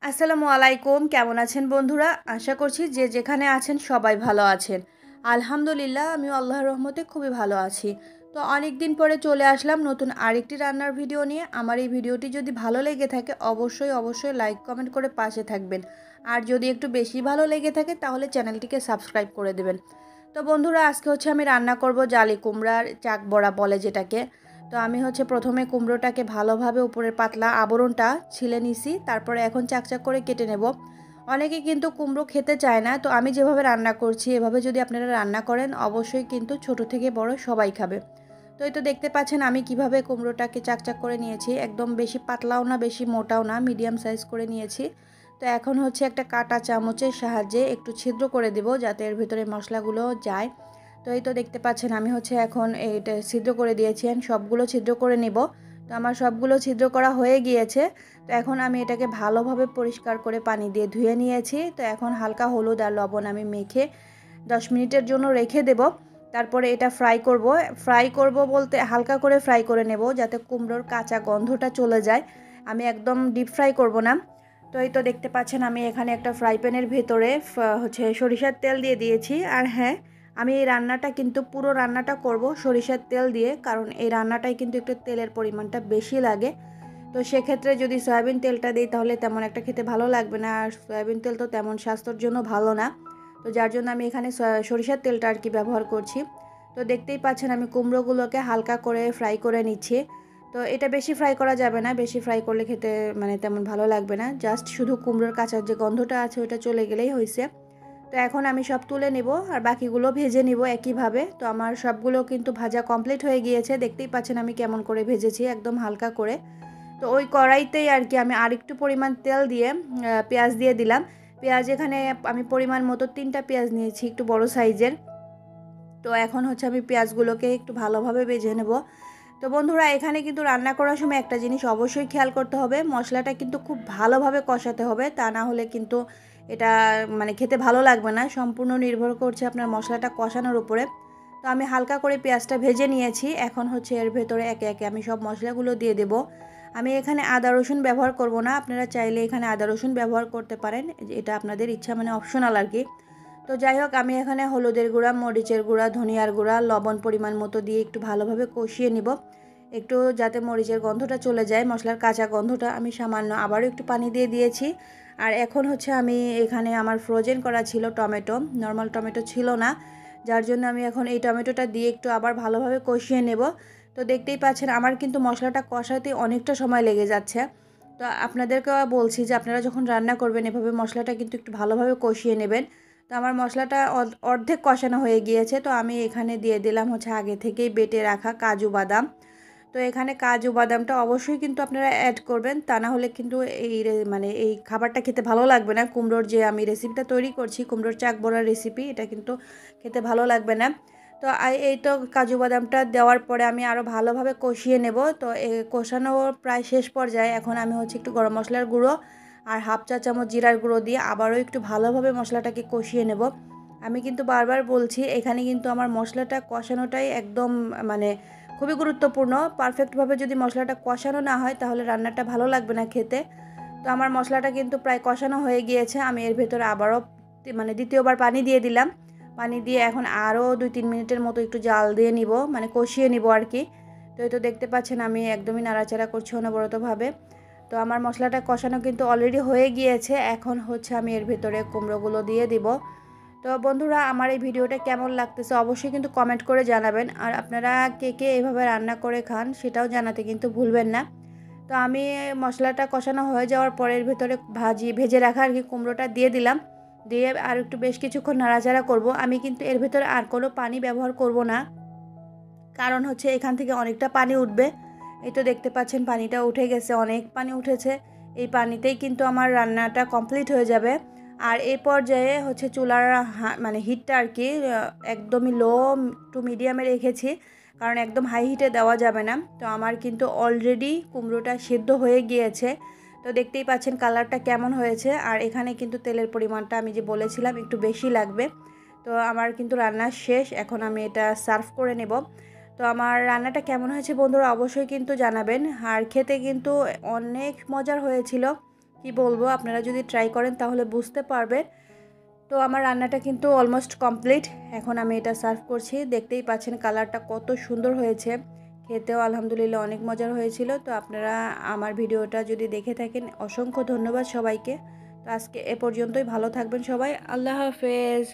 আসসালামু আলাইকুম, কেমন আছেন বন্ধুরা? আশা করছি যে যেখানে আছেন সবাই ভালো আছেন। আলহামদুলিল্লাহ আমিও আল্লাহর রহমতে খুবই ভালো আছি। তো অনেক দিন পরে চলে আসলাম নতুন আরেকটি রান্নার ভিডিও নিয়ে। আমার এই ভিডিওটি যদি ভালো লেগে থাকে অবশ্যই লাইক কমেন্ট করে পাশে থাকবেন। আর যদি একটু বেশি ভালো লেগে থাকে তাহলে চ্যানেলটিকে সাবস্ক্রাইব করে দেবেন। তো বন্ধুরা, আজকে আমি রান্না করব জালি কুমড়ার চাক বড়া বলে যেটাকে। তো আমি প্রথমে কুমড়োটাকে ভালোভাবে উপরের পাতলা আবরণটা ছিলে নিছি, তারপরে এখন চাকচাক করে কেটে নেব। অনেকে কিন্তু কুমড়ো খেতে চায় না, তো আমি যেভাবে রান্না করছি এভাবে যদি আপনারা রান্না করেন অবশ্যই কিন্তু ছোট থেকে বড় সবাই খাবে। তো এই তো দেখতে পাচ্ছেন আমি কিভাবে কুমড়োটাকে চাকচাক করে নিয়েছি, একদম বেশি পাতলাও না বেশি মোটাও না, মিডিয়াম সাইজ করে নিয়েছি। তো এখন একটা কাঁটা চামচের সাহায্যে একটু ছিদ্র করে দেব যাতে এর ভিতরে মশলাগুলো যায়। তো এই তো দেখতে পাচ্ছেন আমি এখন এইটা ছিদ্র করে দিয়েছি, সবগুলো ছিদ্র করে নিব। তো আমার সবগুলো ছিদ্র করা হয়ে গিয়েছে। তো এখন আমি এটাকে ভালোভাবে পরিষ্কার করে পানি দিয়ে ধুয়ে নিয়েছি। তো এখন হালকা হলুদ আর লবণ আমি মেখে 10 মিনিটের জন্য রেখে দেব। তারপরে এটা ফ্রাই করব বলতে হালকা করে ফ্রাই করে নেব যাতে কুমড়োর কাঁচা গন্ধটা চলে যায়। আমি একদম ডিপ ফ্রাই করব না। তো এই তো দেখতে পাচ্ছেন আমি এখানে একটা ফ্রাই প্যানের ভেতরে সরিষার তেল দিয়ে দিয়েছি। আর হ্যাঁ, আমি এই রান্নাটা কিন্তু পুরো রান্নাটা করব সরিষার তেল দিয়ে, কারণ এই রান্নাটায় কিন্তু একটু তেলের পরিমাণটা বেশি লাগে। তো সেক্ষেত্রে যদি সয়াবিন তেলটা দিই তাহলে তেমন একটা খেতে ভালো লাগবে না, আর সয়াবিন তেল তো তেমন স্বাস্থ্যের জন্য ভালো না। তো যার জন্য আমি এখানে সরিষার তেলটা ব্যবহার করছি। তো দেখতেই পাচ্ছেন আমি কুমড়োগুলোকে হালকা করে ফ্রাই করে নিচ্ছি। তো এটা বেশি ফ্রাই করা যাবে না, বেশি ফ্রাই করলে খেতে তেমন ভালো লাগবে না, জাস্ট শুধু কুমড়োর কাঁচা যে গন্ধটা আছে ওটা চলে গেলেই হয়েছে। তো এখন আমি সব তুলে নিব আর বাকিগুলো ভেজে নিব একইভাবে। তো আমার সবগুলো কিন্তু ভাজা কমপ্লিট হয়ে গিয়েছে, দেখতেই পাচ্ছেন আমি কেমন করে ভেজেছি, একদম হালকা করে। তো ওই কড়াইতেই আমি আরেকটু পরিমাণ তেল দিয়ে পেঁয়াজ দিয়ে দিলাম। পেঁয়াজ এখানে আমি পরিমাণ মতো 3টা পেঁয়াজ নিয়েছি, একটু বড় সাইজের। তো এখন আমি পেঁয়াজগুলোকে একটু ভালোভাবে ভেজে নেব। তো বন্ধুরা, এখানে কিন্তু রান্না করার সময় একটা জিনিস অবশ্যই খেয়াল করতে হবে, মশলাটা কিন্তু খুব ভালোভাবে কষাতে হবে, তা না হলে কিন্তু এটা খেতে ভালো লাগবে না। সম্পূর্ণ নির্ভর করছে আপনার মশলাটা কষানোর উপরে। তো আমি হালকা করে পেঁয়াজটা ভেজে নিয়েছি, এখন এর ভেতরে একে একে আমি সব মশলাগুলো দিয়ে দেব। আমি এখানে আদা রসুন ব্যবহার করব না, আপনারা চাইলে এখানে আদা রসুন ব্যবহার করতে পারেন, এটা আপনাদের ইচ্ছা, অপশনাল আর কি। তো যাই হোক, আমি এখানে হলুদের গুঁড়া, মরিচের গুঁড়া, ধনিয়ার গুঁড়া, লবণ পরিমাণ মতো দিয়ে একটু ভালোভাবে কষিয়ে নিব, একটু যাতে মরিচের গন্ধটা চলে যায়, মশলার কাঁচা গন্ধটা। আমি সামান্য আবারও একটু পানি দিয়ে দিয়েছি। আর এখন আমি এখানে আমার ফ্রোজেন করা ছিল টমেটো, নর্মাল টমেটো ছিল না, যার জন্য আমি এখন এই টমেটোটা দিয়ে একটু আবার ভালোভাবে কষিয়ে নেব। তো দেখতেই পাচ্ছেন আমার কিন্তু মশলাটা কষাতে অনেকটা সময় লেগে যাচ্ছে। তো আপনাদেরকেও বলছি যে আপনারা যখন রান্না করবেন এভাবে মশলাটা কিন্তু একটু ভালোভাবে কষিয়ে নেবেন। তো আমার মশলাটা অর্ধেক কষানো হয়ে গিয়েছে। তো আমি এখানে দিয়ে দিলাম আগে থেকেই বেটে রাখা কাজু বাদাম। তো এখানে কাজু বাদামটা অবশ্যই কিন্তু আপনারা অ্যাড করবেন, তা না হলে কিন্তু এই খাবারটা খেতে ভালো লাগবে না। কুমড়োর যে আমি রেসিপিটা তৈরি করছি, কুমড়োর চাক বড়ার রেসিপি, এটা কিন্তু খেতে ভালো লাগবে না। তো এই তো কাজু বাদামটা দেওয়ার পরে আমি আরও ভালোভাবে কষিয়ে নেব। তো কষানো প্রায় শেষ পর্যায়ে এখন আমি একটু গরম মশলার গুঁড়ো আর হাফ চা চামচ জিরার গুঁড়ো দিয়ে আবারও একটু ভালোভাবে মশলাটাকে কষিয়ে নেব। আমি কিন্তু বারবার বলছি এখানে কিন্তু আমার মশলাটা কষানোটাই একদম খুবই গুরুত্বপূর্ণ। পারফেক্টভাবে যদি মশলাটা কষানো না হয় তাহলে রান্নাটা ভালো লাগবে না খেতে। তো আমার মশলাটা কিন্তু প্রায় কষানো হয়ে গিয়েছে, আমি এর ভেতরে আবারও দ্বিতীয়বার পানি দিয়ে দিলাম। পানি দিয়ে এখন আরও 2-3 মিনিটের মতো একটু জাল দিয়ে নিব, কষিয়ে নিব আর কি। তো এই তো দেখতে পাচ্ছেন আমি একদমই নাড়াচাড়া করছি অনবরতভাবে। তো আমার মশলাটা কষানো কিন্তু অলরেডি হয়ে গিয়েছে, এখন আমি এর ভেতরে কুমড়োগুলো দিয়ে দিব। তো বন্ধুরা, আমার এই ভিডিওটা কেমন লাগতেছে অবশ্যই কিন্তু কমেন্ট করে জানাবেন, আর আপনারা কে কে এভাবে রান্না করে খান সেটাও জানাতে কিন্তু ভুলবেন না। তো আমি মশলাটা কষানো হয়ে যাওয়ার পরে এর ভেতরে ভেজে রাখা আর কি কুমড়োটা দিয়ে দিলাম। দিয়ে আর একটু বেশ কিছুক্ষণ নাড়াচাড়া করব। আমি কিন্তু এর ভেতরে আর কোনো পানি ব্যবহার করব না, কারণ এখান থেকে অনেকটা পানি উঠবে। এই তো দেখতে পাচ্ছেন পানিটা উঠে গেছে, অনেক পানি উঠেছে। এই পানিতেই কিন্তু আমার রান্নাটা কমপ্লিট হয়ে যাবে। আর এই পর্যায়ে চুলার হিটটা আর কি একদমই লো টু মিডিয়ামে রেখেছি, কারণ একদম হাই হিটে দেওয়া যাবে না। তো আমার কিন্তু অলরেডি কুমড়োটা সিদ্ধ হয়ে গিয়েছে। তো দেখতেই পাচ্ছেন কালারটা কেমন হয়েছে। আর এখানে কিন্তু তেলের পরিমাণটা আমি যে বলেছিলাম একটু বেশি লাগবে। তো আমার কিন্তু রান্না শেষ, এখন আমি এটা সার্ভ করে নেব। তো আমার রান্নাটা কেমন হয়েছে বন্ধুরা অবশ্যই কিন্তু জানাবেন। আর খেতে কিন্তু অনেক মজার হয়েছিল, কি বলবো, আপনারা যদি ট্রাই করেন তাহলে বুঝতে পারবেন। তো আমার রান্নাটা কিন্তু অলমোস্ট কমপ্লিট। এখন আমি এটা সার্ভ করছি। দেখতেই পাচ্ছেন কালারটা কত সুন্দর হয়েছে, খেতেও আলহামদুলিল্লাহ অনেক মজার হয়েছিল। তো আপনারা আমার ভিডিওটা যদি দেখে থাকেন অসংখ্য ধন্যবাদ সবাইকে। তো আজকে এ পর্যন্তই, ভালো থাকবেন সবাই, আল্লাহ হাফেজ।